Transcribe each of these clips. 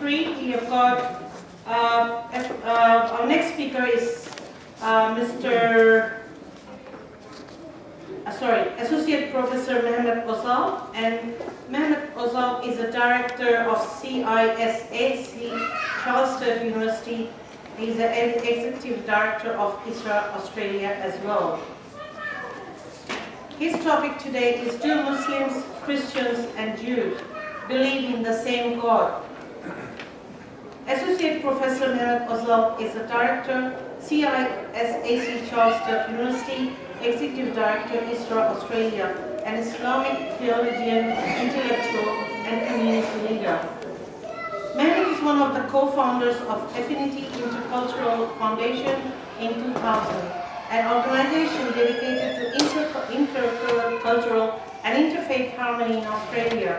3, we have got our next speaker is Associate Professor Mehmet Ozalp, and Mehmet Ozalp is a director of CISAC Charles Sturt University. He's the executive director of ISRA Australia as well. His topic today is, do Muslims, Christians and Jews believe in the same God? Associate Professor Mehmet Ozalp is a director, CISAC Charles Sturt University, Executive Director, ISRA Australia, an Islamic theologian, intellectual and community leader. Mehmet is one of the co-founders of Affinity Intercultural Foundation in 2000, an organization dedicated to intercultural and interfaith harmony in Australia.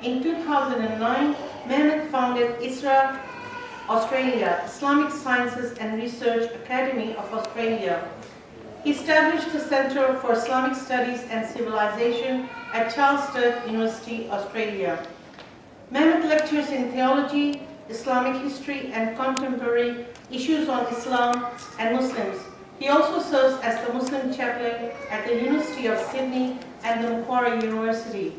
In 2009, Mehmet founded ISRA Australia, Islamic Sciences and Research Academy of Australia. He established the Centre for Islamic Studies and Civilisation at Charles Sturt University, Australia. Mehmet lectures in theology, Islamic history and contemporary issues on Islam and Muslims. He also serves as the Muslim chaplain at the University of Sydney and the Macquarie University.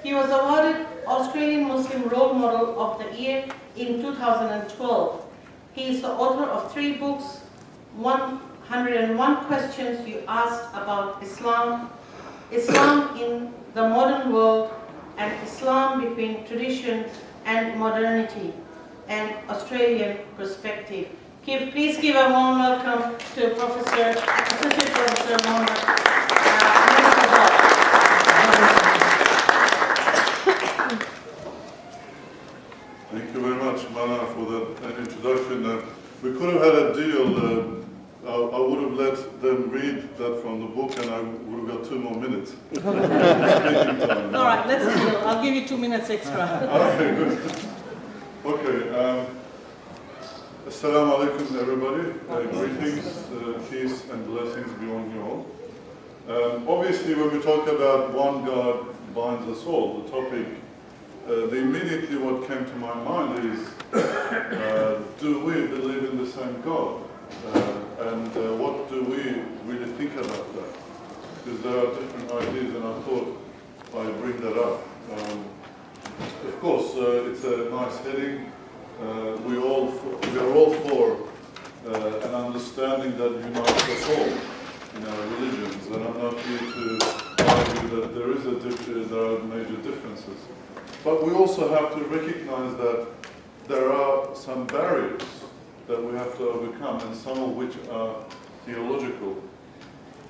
He was awarded Australian Muslim Role Model of the Year in 2012. He is the author of 3 books, 101 Questions You Asked About Islam, Islam in the Modern World, and Islam Between Tradition and Modernity, and Australian Perspective. Please give a warm welcome to Associate Professor Mehmet Ozalp. Thank you very much, Mana, for that introduction. We could have had a deal. I would have let them read that from the book, and I would have got 2 more minutes. All right, let's deal. I'll give you 2 minutes extra. Okay, good. Okay. Assalamu alaikum, everybody. Greetings, peace, and blessings be on you all. Obviously, when we talk about one God binds us all, the topic, immediately what came to my mind is, do we believe in the same God? And what do we really think about that? Because there are different ideas, and I thought I'd bring that up. Of course, it's a nice heading. We are all for an understanding that unites us all in our religions, and I'm not here to argue that there are major differences. But we also have to recognize that there are some barriers that we have to overcome, and some of which are theological.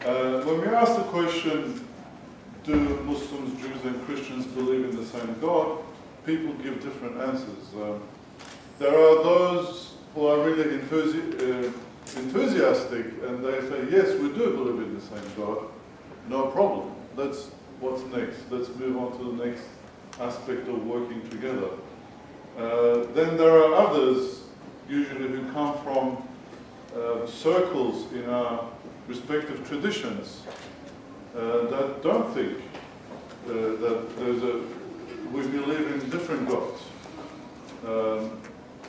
When we ask the question, do Muslims, Jews and Christians believe in the same God, people give different answers. There are those who are really enthusiastic, and they say, yes, we do believe in the same God, no problem. That's what's next. Let's move on to the next aspect of working together. Then there are others, usually who come from circles in our respective traditions that don't think that we believe in different gods.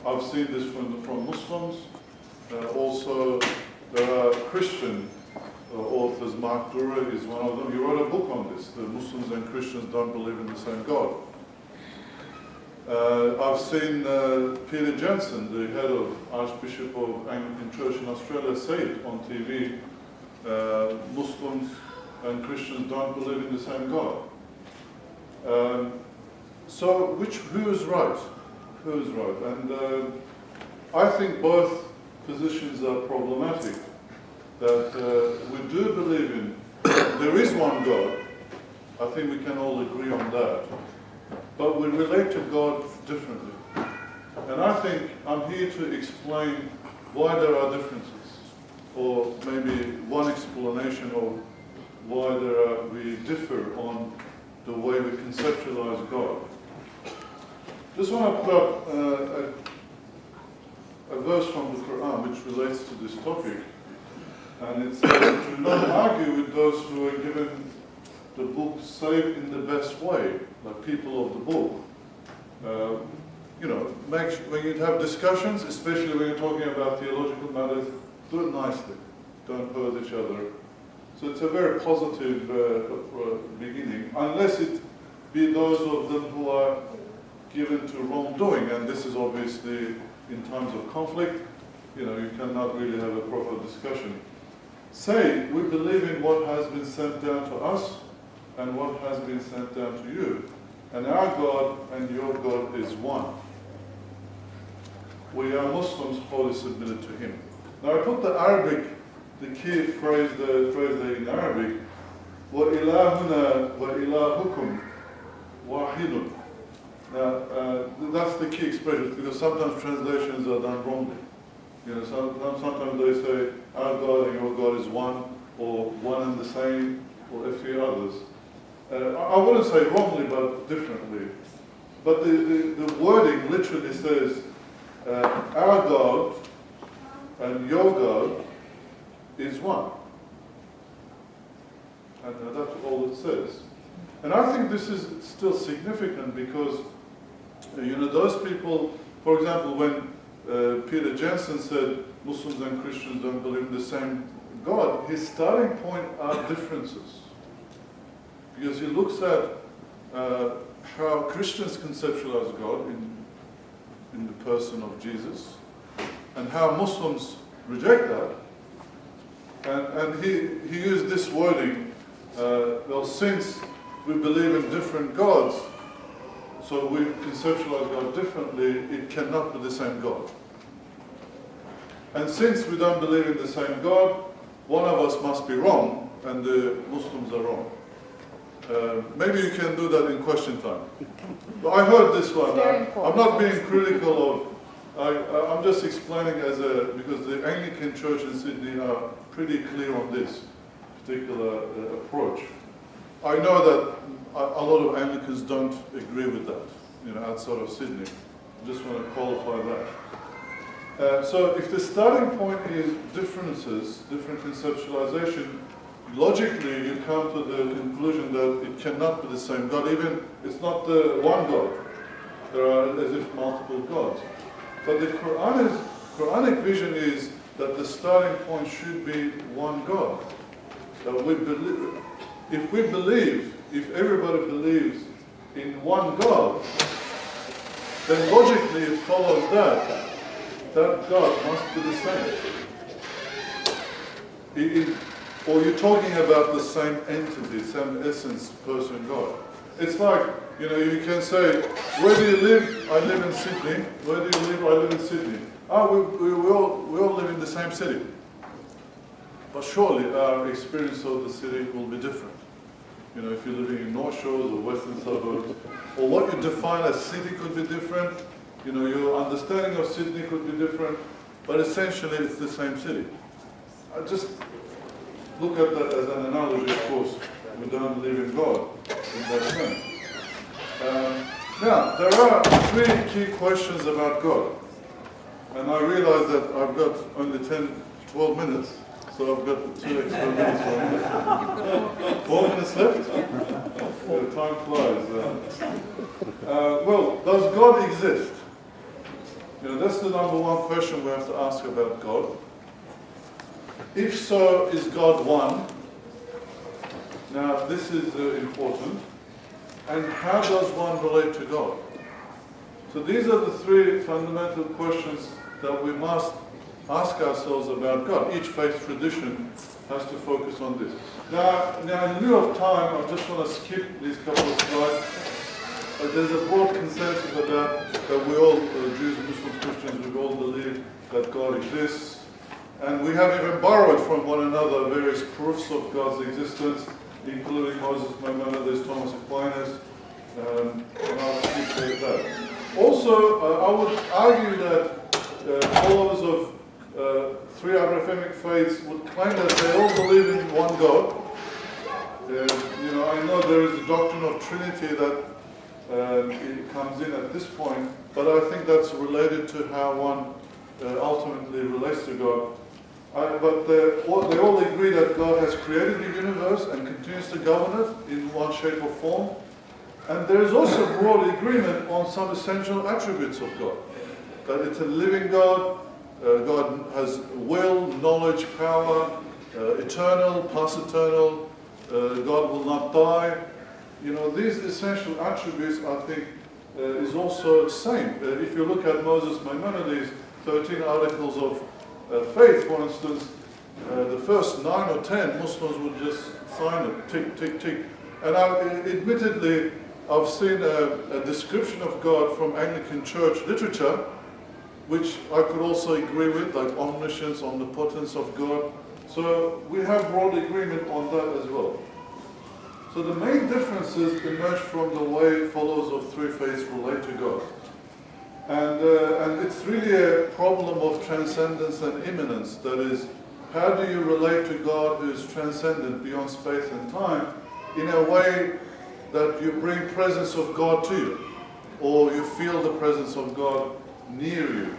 I've seen this from Muslims. Also, there are Christian authors. Mark Durer is one of them. He wrote a book on this. The Muslims and Christians don't believe in the same God. I've seen Peter Jensen, the head of Archbishop of Anglican Church in Australia, say it on TV. Muslims and Christians don't believe in the same God. So, who is right? Who is right? And I think both positions are problematic. That we do believe in, there is one God. I think we can all agree on that. But we relate to God differently. And I think I'm here to explain why there are differences, or maybe one explanation of why we differ on the way we conceptualize God. Just want to put up a verse from the Quran which relates to this topic. And it says, do not argue with those who are given the book save in the best way, like people of the book. when you have discussions, especially when you're talking about theological matters, do it nicely. Don't hurt each other. So it's a very positive beginning, unless it be those of them who are given to wrongdoing, and this is obviously in times of conflict, you cannot really have a proper discussion. Say, we believe in what has been sent down to us and what has been sent down to you, and our God and your God is one. We are Muslims wholly submitted to Him. Now I put the key phrase there in Arabic, وَإِلَهُنَا وَإِلَهُكُمْ وَاحِدٌ. Now, that's the key expression, because sometimes translations are done wrongly. Sometimes they say, our God and your God is one, or one and the same, or a few others. I wouldn't say wrongly, but differently. But the wording literally says, our God and your God is one. And that's all it says. And I think this is still significant because, those people, for example, when Peter Jensen said Muslims and Christians don't believe in the same God, his starting point are differences. Because he looks at how Christians conceptualize God in the person of Jesus, and how Muslims reject that. And he used this wording, since we believe in different gods, so we conceptualize God differently, it cannot be the same God. And since we don't believe in the same God, one of us must be wrong, and the Muslims are wrong. Maybe you can do that in question time. But I heard this one. I'm not being critical of, I'm just explaining because the Anglican Church in Sydney are pretty clear on this particular approach. I know that a lot of Anglicans don't agree with that, outside of Sydney. I just want to qualify that. So if the starting point is differences, different conceptualization, logically you come to the conclusion that it cannot be the same God, even it's not the one God. There are as if multiple gods. But the Quranic vision is that the starting point should be one God. That we believe, if everybody believes in one God, then logically it follows that God must be the same. Or you're talking about the same entity, same essence, person, God. It's like, you can say, where do you live? I live in Sydney. Where do you live? I live in Sydney. We all live in the same city. But surely our experience of the city will be different. If you're living in North Shores or Western suburbs, or what you define as city could be different. Your understanding of Sydney could be different, but essentially it's the same city. I just look at that as an analogy, of course. We don't believe in God in that sense. Now, there are three key questions about God. And I realize that I've got only 12 minutes, so I've got 2 extra minutes. 4 minutes left? Time flies. Well, does God exist? That's the number one question we have to ask about God. If so, is God one? Now, this is important. And how does one relate to God? So these are the three fundamental questions that we must ask ourselves about God. Each faith tradition has to focus on this. Now in lieu of time, I just want to skip these couple of slides. There's a broad consensus about that we all, Jews, Muslims, Christians, we all believe that God exists. And we have even borrowed from one another various proofs of God's existence, including Moses Maimonides, Thomas Aquinas, and I'll skip that. Also, I would argue that followers of three Abrahamic faiths would claim that they all believe in one God. I know there is a doctrine of Trinity that it comes in at this point, but I think that's related to how one ultimately relates to God. But they all agree that God has created the universe and continues to govern it in one shape or form. And there is also broad agreement on some essential attributes of God. That it's a living God, God has will, knowledge, power, eternal, past eternal, God will not die. You know, these essential attributes, I think, is also the same. If you look at Moses Maimonides' 13 articles of faith, for instance, the first 9 or 10 Muslims would just sign it, tick, tick, tick. And admittedly, I've seen a description of God from Anglican Church literature, which I could also agree with, like omniscience, omnipotence of God. So we have broad agreement on that as well. So the main differences emerge from the way followers of three faiths relate to God. And it's really a problem of transcendence and immanence. That is, how do you relate to God who is transcendent beyond space and time in a way that you bring presence of God to you, or you feel the presence of God near you?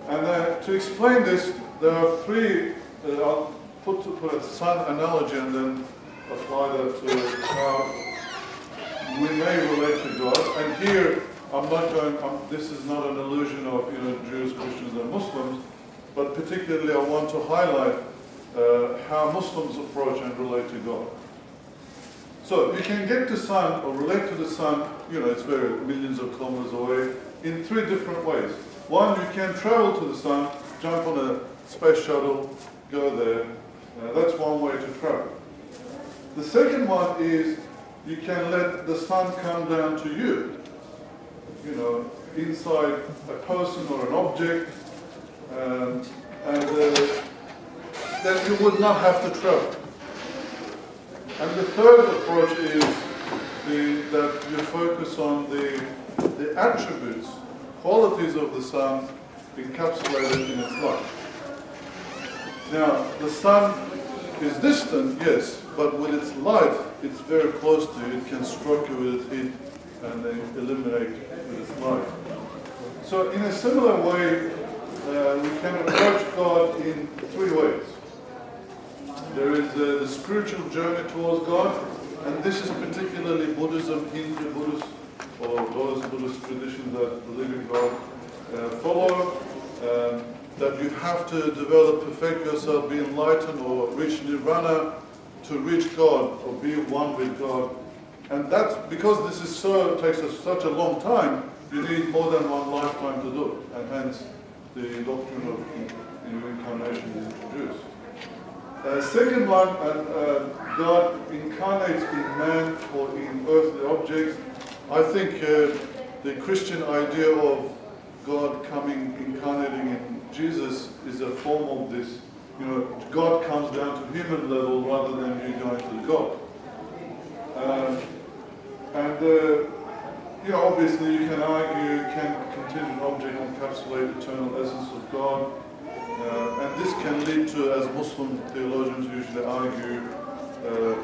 And to explain this, there are three, I'll put a sun analogy and then apply that to how we may relate to God. And here, this is not an illusion of Jews, Christians and Muslims, but particularly I want to highlight how Muslims approach and relate to God. So you can get to sun or relate to the sun, it's very millions of kilometers away, in three different ways. One, you can travel to the sun, jump on a space shuttle, go there. That's one way to travel. The second one is you can let the sun come down to you, inside a person or an object, and then you would not have to travel. And the third approach is that you focus on the attributes, qualities of the sun encapsulated in its light. Now, the sun is distant, yes, but with its light, it's very close to you. It can stroke you with its heat and then illuminate with its light. So in a similar way, we can approach God in three ways. There is the spiritual journey towards God, and this is particularly Buddhism, Hindu Buddhist, or those Buddhist traditions that believe in God follow, that you have to develop, perfect yourself, be enlightened, or reach nirvana to reach God, or be one with God. And that's because this is takes us such a long time, you need more than one lifetime to do it, and hence the doctrine of reincarnation is introduced. Second one, God incarnates in man or in earthly objects. I think the Christian idea of God incarnating in Jesus is a form of this. God comes down to human level rather than you going to God. Obviously you can argue, can contingent object encapsulate eternal essence of God? And this can lead to, as Muslim theologians usually argue,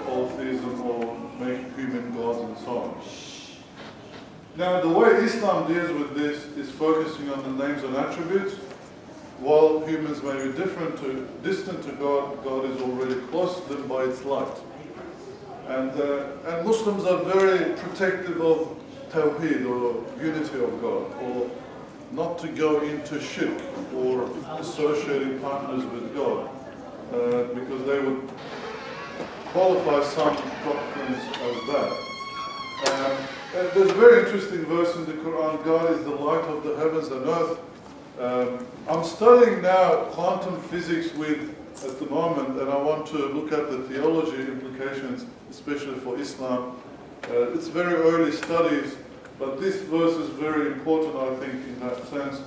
polytheism or make human gods and so on. Now, the way Islam deals with this is focusing on the names and attributes. While humans may be distant to God, God is already close to them by its light. And Muslims are very protective of Tawheed, or unity of God, or not to go into shirk or associating partners with God, because they would qualify some doctrines as that. There's a very interesting verse in the Quran, God is the light of the heavens and earth. I'm studying now quantum physics at the moment, and I want to look at the theology implications, especially for Islam. It's very early studies, but this verse is very important, I think, in that sense.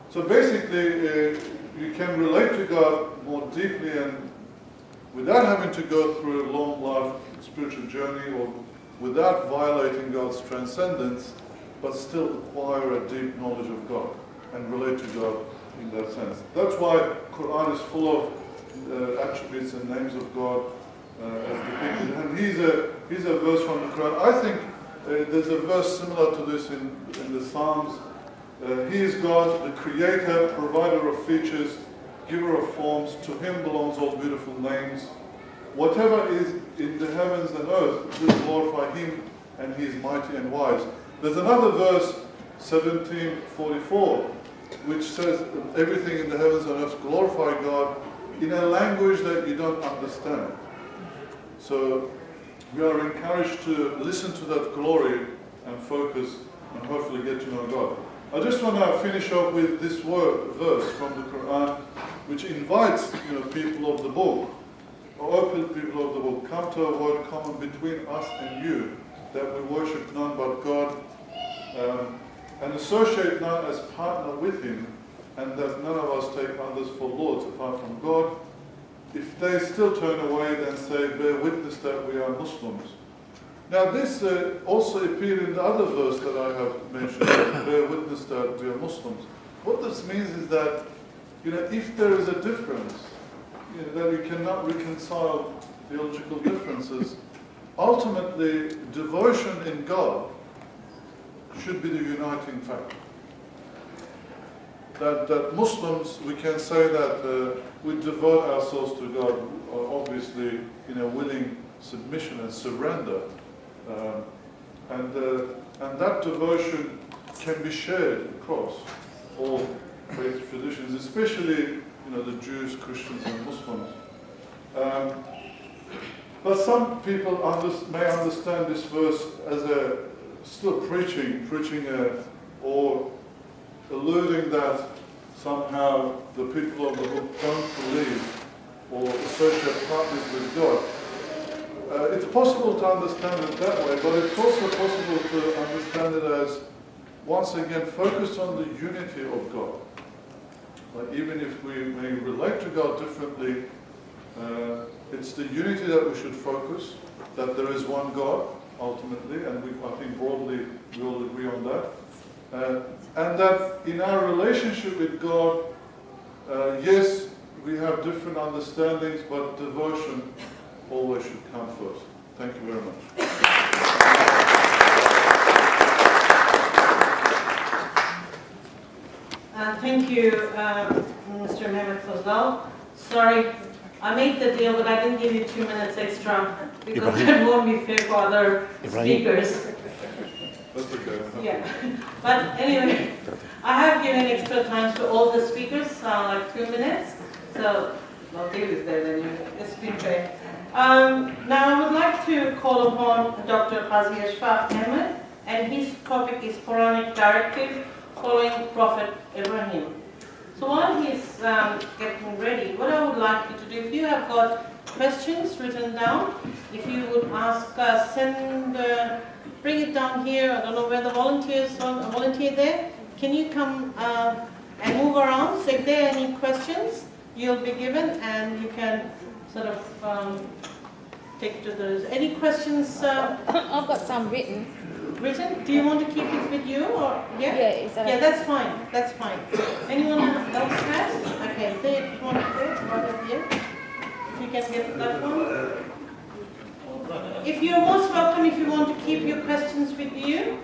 So basically, you can relate to God more deeply and without having to go through a long life spiritual journey, or without violating God's transcendence, but still acquire a deep knowledge of God and relate to God in that sense. That's why Quran is full of attributes and names of God as depicted. And here's a verse from the Quran. I think there's a verse similar to this in the Psalms. He is God, the creator, provider of features, giver of forms. To him belongs all beautiful names. Whatever is in the heavens and earth will glorify him, and he is mighty and wise. There's another verse, 17:44, which says everything in the heavens and earth glorify God in a language that you don't understand. So we are encouraged to listen to that glory and focus and hopefully get to know God. I just want to finish up with this verse from the Quran, which invites people of the book, or open people of the book, come to a word common between us and you, that we worship none but God, and associate none as partner with him, and that none of us take others for lords apart from God. If they still turn away, then say, bear witness that we are Muslims. Now this also appeared in the other verse that I have mentioned, bear witness that we are Muslims. What this means is that, if there is a difference, that we cannot reconcile theological differences, ultimately devotion in God should be the uniting factor. That Muslims, we can say that we devote ourselves to God, obviously in a willing submission and surrender. And that devotion can be shared across all faith traditions, especially the Jews, Christians, and Muslims. But some people may understand this verse as still preaching or alluding that somehow the people of the book don't believe or associate partners with God. It's possible to understand it that way, but it's also possible to understand it as, once again, focus on the unity of God. Like, even if we may relate to God differently, it's the unity that we should focus, that there is one God, ultimately, and I think broadly we all agree on that. And that in our relationship with God, yes, we have different understandings, but devotion always should come first. Thank you very much. Thank you, Mr. Mehmet Ozalp. Sorry, I made the deal, but I didn't give you 2 minutes extra because that won't be fair for other speakers. That's okay. Yeah, but anyway, I have given extra time to all the speakers, like 2 minutes. So, well, Dave is there, then it's been fair. Now I would like to call upon Dr. Professor Mehmet, and his topic is Quranic directive following Prophet Ibrahim. So while he's getting ready, what I would like you to do, if you have got questions written down, if you would ask, bring it down here. I don't know where the volunteers are. A volunteer there. Can you come and move around? So if there are any questions, you'll be given, and you can sort of take to those. Any questions? I've got some written. Written? Do you want to keep it with you, or yeah? Yeah, is that yeah, okay? that's fine. That's fine. Anyone else has? Okay, there. One there. Right here. If you can get that one. If you're most welcome, if you want to keep your questions with you,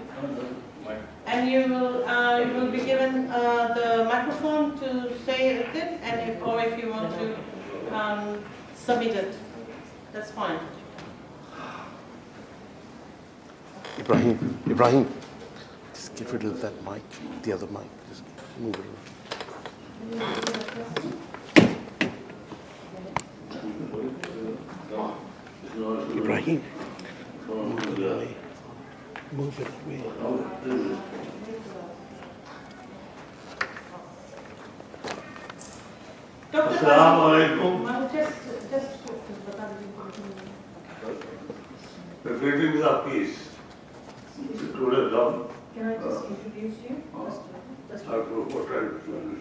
and you will be given the microphone to say it, and if you want to submit it, that's fine. Ibrahim, just get rid of that mic, the other mic, just move it around. Ibrahim, move it away. Move it away. Dr. Assalamualaikum. Just The greetings of peace. Today, Ram. can I just introduce you? Just I forgot what I was.